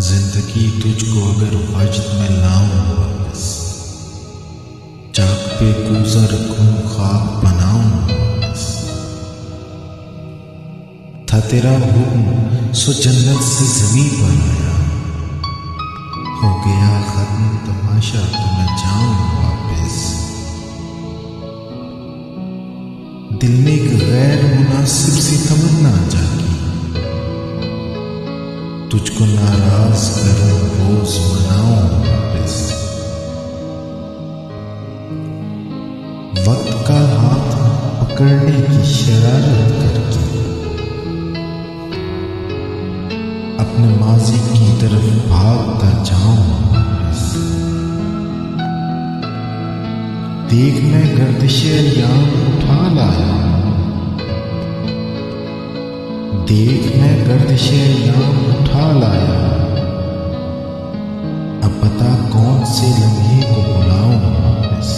जिंदगी तुझको अगर वजद में लाऊं वापस, चाक पे कूजा रखूं ख्वाब बनाऊं वापस। था तेरा हुक्म सो जन्नत से ज़मीं पर आया, हो गया खत्म तमाशा तो मैं जाऊं वापस। दिल में एक गैर मुनासिब सी तमन्ना जागी, तुझको नाराज करूं रोज मनाऊं वापस। वक्त का हाथ पकड़ने की शरारत करके अपने माजी की तरफ भागता जाऊं वापस। देख मैं गर्दिशे अय्याम उठा लाया हूं, देख मैं गर्दिशे अय्याम उठा लाया। अब पता कौन से लम्हे को बुलाऊं वापस।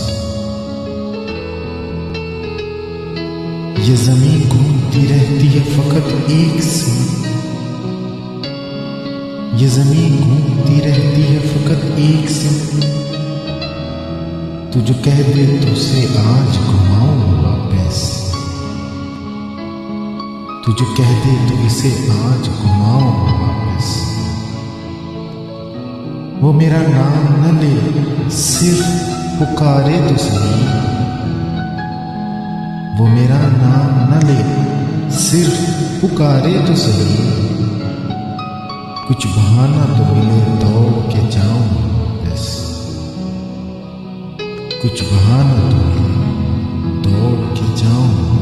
ये ज़मीं घूमती रहती है फकत एक से, ये ज़मीं घूमती रहती है फकत एक से। तू जो कह दे तो उसे आज घुमाऊं वापस, तू जो कह दे तो इसे आज घुमाऊं वापस। वो मेरा नाम न ले सिर्फ पुकारे तो सही, वो मेरा नाम न ले सिर्फ पुकारे तो सही। कुछ बहाना तो मिले दौड़ के जाऊं वापस, कुछ बहाना तो मिले दौड़ के जाऊं।